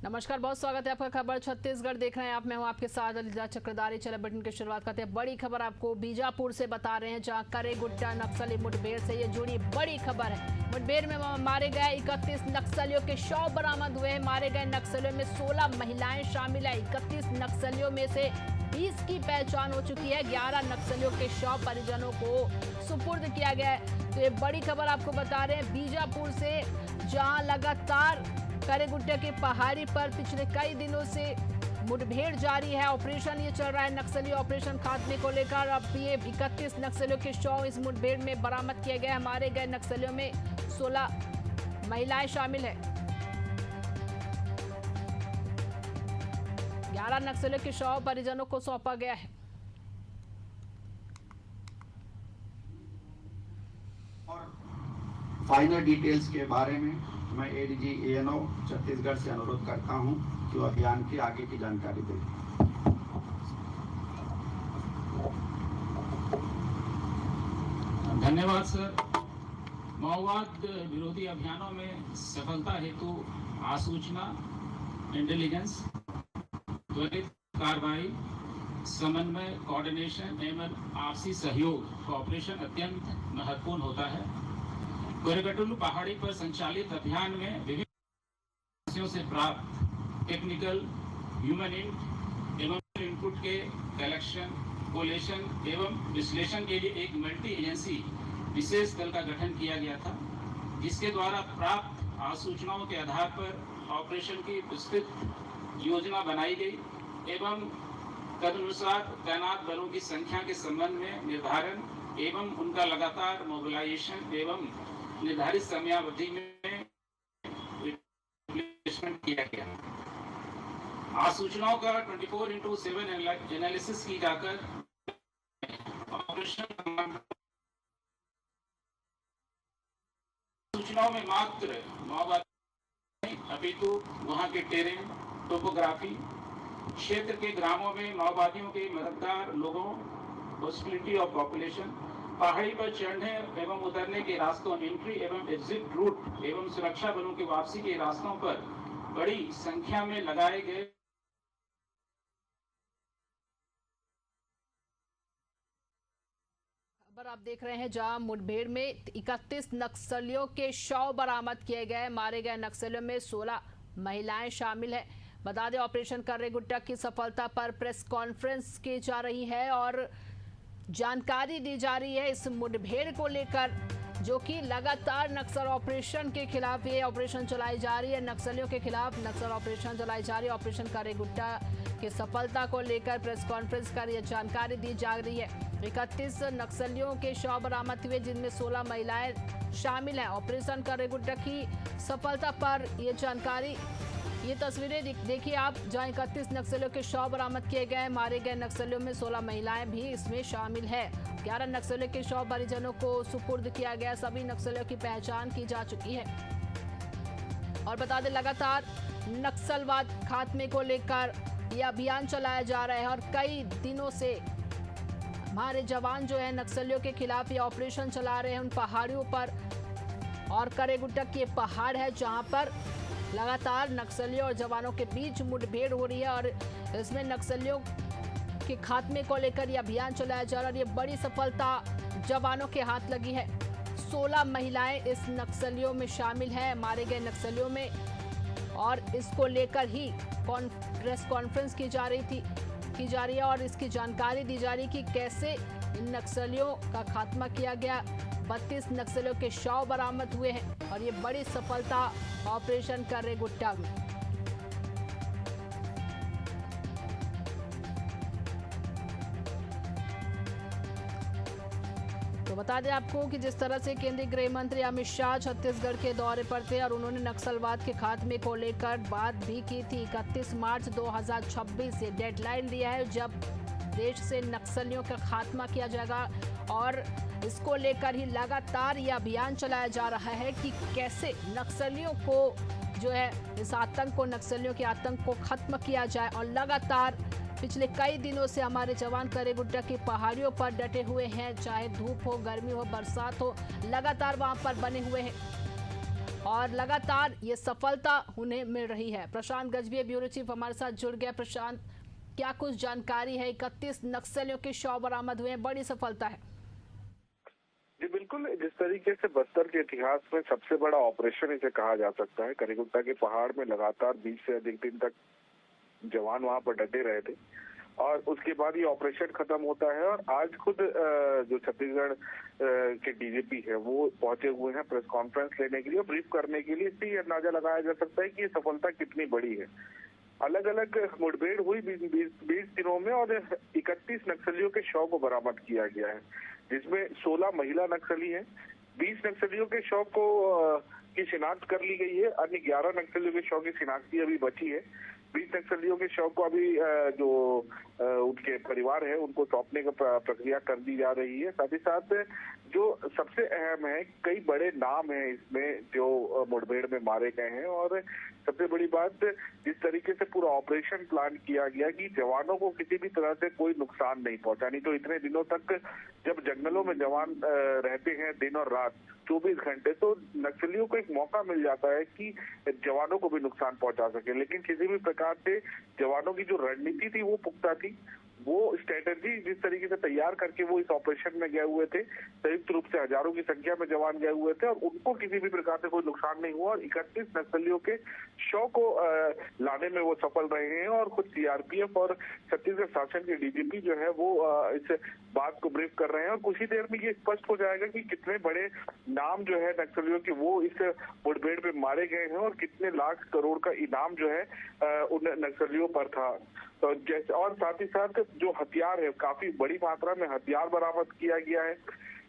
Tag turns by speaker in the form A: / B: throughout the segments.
A: नमस्कार, बहुत स्वागत है आपका खबर छत्तीसगढ़ देख रहे हैं आप। मैं हूं आपके साथ अलीजा चक्रधारी। चले बटन की शुरुआत करते हैं। बड़ी खबर आपको बीजापुर से बता रहे हैं, जहां करेगुट्टा नक्सली मुठभेड़ से ये जुड़ी बड़ी खबर है। मुठभेड़ में मारे गए 31 नक्सलियों के शव बरामद हुए हैं। मारे गए नक्सलियों में 16 महिलाएं शामिल है। 31 नक्सलियों में से 20 की पहचान हो चुकी है। 11 नक्सलियों के शव परिजनों को सुपुर्द किया गया है। तो ये बड़ी खबर आपको बता रहे हैं बीजापुर से, जहां लगातार करेगुट्टा के पहाड़ी पर पिछले कई दिनों से मुठभेड़ जारी है। ऑपरेशन ये चल रहा है, नक्सली ऑपरेशन खात्मे को लेकर। अब ये 31 नक्सलियों के शव इस मुठभेड़ में बरामद किए गए। मारे गए नक्सलियों में 16 महिलाएं शामिल है। 11 नक्सलियों के शव परिजनों को सौंपा गया है।
B: और फाइनल डिटेल्स के बारे में मैं एडीजी एएनओ छत्तीसगढ़ से अनुरोध करता हूं कि वो अभियान की आगे की जानकारी दें।
C: धन्यवाद सर। माओवाद विरोधी अभियानों में सफलता हेतु आसूचना, इंटेलिजेंस, त्वरित कार्रवाई, समन्वय, कोऑर्डिनेशन एवं आपसी सहयोग, कोऑपरेशन अत्यंत महत्वपूर्ण होता है। करेगुट्टा पहाड़ी पर संचालित अभियान में विभिन्न से प्राप्त टेक्निकल, ह्यूमन एवं इनपुट के कलेक्शन, कोलेशन एवं विश्लेषण के लिए एक मल्टी एजेंसी विशेष दल का गठन किया गया था, जिसके द्वारा प्राप्त आसूचनाओं के आधार पर ऑपरेशन की विस्तृत योजना बनाई गई एवं तदनुसार तैनात बलों की संख्या के संबंध में निर्धारण एवं उनका लगातार मोबिलाइजेशन एवं निर्धारित समयावधि में रिप्लेसमेंट किया गया। आसूचनाओं का 24/7 एनालिसिस की जाकर ऑपरेशन सूचनाओं में मात्र माओवादी अपितु वहां के टेरेन, टोपोग्राफी, क्षेत्र के ग्रामों में माओवादियों के मददगार लोगों, हॉस्टिलिटी ऑफ पॉपुलेशन, पहाड़ी पर चढ़ने एवं उतरने के रास्तों, एंट्री एवं एग्जिट रूट एवं सुरक्षा बलों की वापसी के रास्तों पर बड़ी संख्या में लगाए गए
A: खबर आप देख रहे हैं, जहां मुठभेड़ में 31 नक्सलियों के शव बरामद किए गए। मारे गए नक्सलियों में 16 महिलाएं शामिल है। बता दें, ऑपरेशन करेगुट्टा की सफलता पर प्रेस कॉन्फ्रेंस की जा रही है और जानकारी दी जा रही है इस मुठभेड़ को लेकर, जो कि लगातार नक्सल ऑपरेशन के खिलाफ ये ऑपरेशन चलाई जा रही है। नक्सलियों के खिलाफ नक्सल ऑपरेशन चलाई जा रही है। ऑपरेशन करेगुट्टा की सफलता को लेकर प्रेस कॉन्फ्रेंस कर यह जानकारी दी जा रही है। 31 नक्सलियों के शव बरामद हुए, जिनमें 16 महिलाएं शामिल हैं। ऑपरेशन करेगुट्टा की सफलता पर ये जानकारी, ये तस्वीरें देखिए आप, जहां 31 नक्सलियों के शव बरामद किए गए। मारे गए नक्सलियों में 16 महिलाएं भी इसमें शामिल है। 11 नक्सलियों के शव परिजनों को सुपुर्द किया गया। सभी नक्सलियों की पहचान की जा चुकी है। और बता दें, लगातार नक्सलवाद खात्मे को लेकर यह अभियान चलाया जा रहा है और कई दिनों से हमारे जवान जो है नक्सलियों के खिलाफ ये ऑपरेशन चला रहे हैं उन पहाड़ियों पर। और करेगुट्टा के पहाड़ है जहां पर लगातार नक्सलियों और जवानों के बीच मुठभेड़ हो रही है और इसमें नक्सलियों के खात्मे को लेकर यह अभियान चलाया जा रहा है। ये बड़ी सफलता जवानों के हाथ लगी है। 16 महिलाएं इस नक्सलियों में शामिल हैं, मारे गए नक्सलियों में, और इसको लेकर ही प्रेस कॉन्फ्रेंस की जा रही है और इसकी जानकारी दी जा रही कि कैसे इन नक्सलियों का खात्मा किया गया। 32 नक्सलियों के शव बरामद हुए हैं और ये बड़ी सफलता ऑपरेशन करेगुट्टा में। तो बता दें आपको कि जिस तरह से केंद्रीय गृह मंत्री अमित शाह छत्तीसगढ़ के दौरे पर थे और उन्होंने नक्सलवाद के खात्मे को लेकर बात भी की थी। 31 मार्च 2026 से डेडलाइन दिया है जब देश से नक्सलियों का खात्मा किया जाएगा और इसको लेकर ही लगातार ये अभियान चलाया जा रहा है कि कैसे नक्सलियों को जो है इस आतंक को, नक्सलियों के आतंक को खत्म किया जाए। और लगातार पिछले कई दिनों से हमारे जवान करेगुट्टा की पहाड़ियों पर डटे हुए हैं, चाहे धूप हो, गर्मी हो, बरसात हो, लगातार वहां पर बने हुए हैं। और लगातार ये सफलता उन्हें मिल रही है। प्रशांत गजभिये ब्यूरो चीफ हमारे साथ जुड़ गया। प्रशांत, क्या कुछ जानकारी है? 31 नक्सलियों के शव बरामद हुए हैं, बड़ी सफलता है।
D: जी बिल्कुल, जिस तरीके से बस्तर के इतिहास में सबसे बड़ा ऑपरेशन इसे कहा जा सकता है। करीगुट्टा के पहाड़ में लगातार 20 से अधिक दिन तक जवान वहां पर डटे रहे थे और उसके बाद ये ऑपरेशन खत्म होता है और आज खुद जो छत्तीसगढ़ के डीजीपी है वो पहुंचे हुए हैं प्रेस कॉन्फ्रेंस लेने के लिए और ब्रीफ करने के लिए। इससे अंदाजा लगाया जा सकता है कि ये सफलता कितनी बड़ी है। अलग अलग मुठभेड़ हुई 20 दिनों में और 31 नक्सलियों के शव को बरामद किया गया है, जिसमें 16 महिला नक्सली हैं। 20 नक्सलियों के शव को की शिनाख्त कर ली गई है। अन्य 11 नक्सलियों के शव की शिनाख्ती अभी बची है। 20 नक्सलियों के शव को अभी जो उनके परिवार है उनको सौंपने का प्रक्रिया कर दी जा रही है। साथ ही साथ जो सबसे अहम है, कई बड़े नाम हैं इसमें जो मुठभेड़ में मारे गए हैं और सबसे बड़ी बात जिस तरीके से पूरा ऑपरेशन प्लान किया गया कि जवानों को किसी भी तरह से कोई नुकसान नहीं पहुंचा। नहीं तो इतने दिनों तक जब जंगलों में जवान रहते हैं दिन और रात 24 घंटे, तो नक्सलियों को एक मौका मिल जाता है कि जवानों को भी नुकसान पहुंचा सके। लेकिन किसी भी प्रकार से जवानों की जो रणनीति थी वो पुख्ता थी। वो स्ट्रेटेजी जिस तरीके से तैयार करके वो इस ऑपरेशन में गए हुए थे, संयुक्त रूप से हजारों की संख्या में जवान गए हुए थे और उनको किसी भी प्रकार से कोई नुकसान नहीं हुआ और 31 नक्सलियों के शव को लाने में वो सफल रहे हैं। और खुद सीआरपीएफ और छत्तीसगढ़ शासन के डीजीपी जो है वो इस बात को ब्रीफ कर रहे हैं और कुछ ही देर में ये स्पष्ट हो जाएगा कि कितने बड़े नाम जो है नक्सलियों के वो इस मुठभेड़ में मारे गए हैं और कितने लाख करोड़ का इनाम जो है उन नक्सलियों पर था। तो जैसे और साथ ही साथ जो हथियार है, काफी बड़ी मात्रा में हथियार बरामद किया गया है।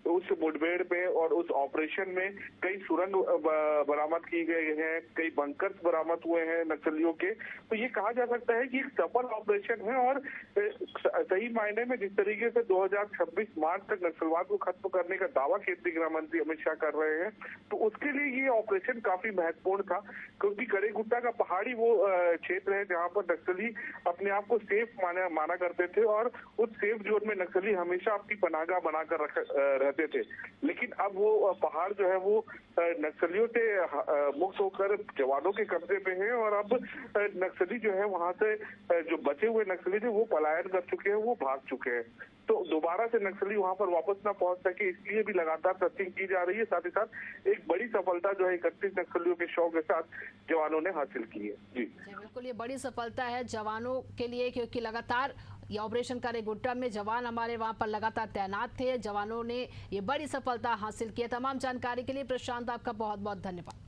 D: तो उस मुठभेड़ में और उस ऑपरेशन में कई सुरंग बरामद की गए हैं, कई बंकर्स बरामद हुए हैं नक्सलियों के। तो ये कहा जा सकता है कि एक सफल ऑपरेशन है और सही मायने में जिस तरीके से 2026 मार्च तक नक्सलवाद को खत्म करने का दावा केंद्रीय गृह मंत्री अमित शाह कर रहे हैं, तो उसके लिए ये ऑपरेशन काफी महत्वपूर्ण था। क्योंकि करेगुट्टा का पहाड़ी वो क्षेत्र है जहाँ पर नक्सली अपने आप को सेफ माना करते थे और उस सेफ जोन में नक्सली हमेशा अपनी पनाहगाह बनाकर थे। लेकिन अब वो पहाड़ जो है वो नक्सलियों से मुक्त होकर जवानों के कब्जे पे है और अब नक्सली जो है वहां से जो बचे हुए नक्सली थे वो पलायन कर चुके हैं, वो भाग चुके हैं। तो दोबारा से नक्सली वहां पर वापस ना पहुंच सके, इसलिए भी लगातार सर्चिंग की जा रही है। साथ ही साथ एक बड़ी सफलता जो है 31 नक्सलियों के शव के साथ जवानों ने हासिल की है। जी
A: बिल्कुल, ये बड़ी सफलता है जवानों के लिए, क्योंकि लगातार ये ऑपरेशन करेगुट्टा में जवान हमारे वहां पर लगातार तैनात थे। जवानों ने ये बड़ी सफलता हासिल की है। तमाम जानकारी के लिए प्रशांत आपका बहुत बहुत धन्यवाद।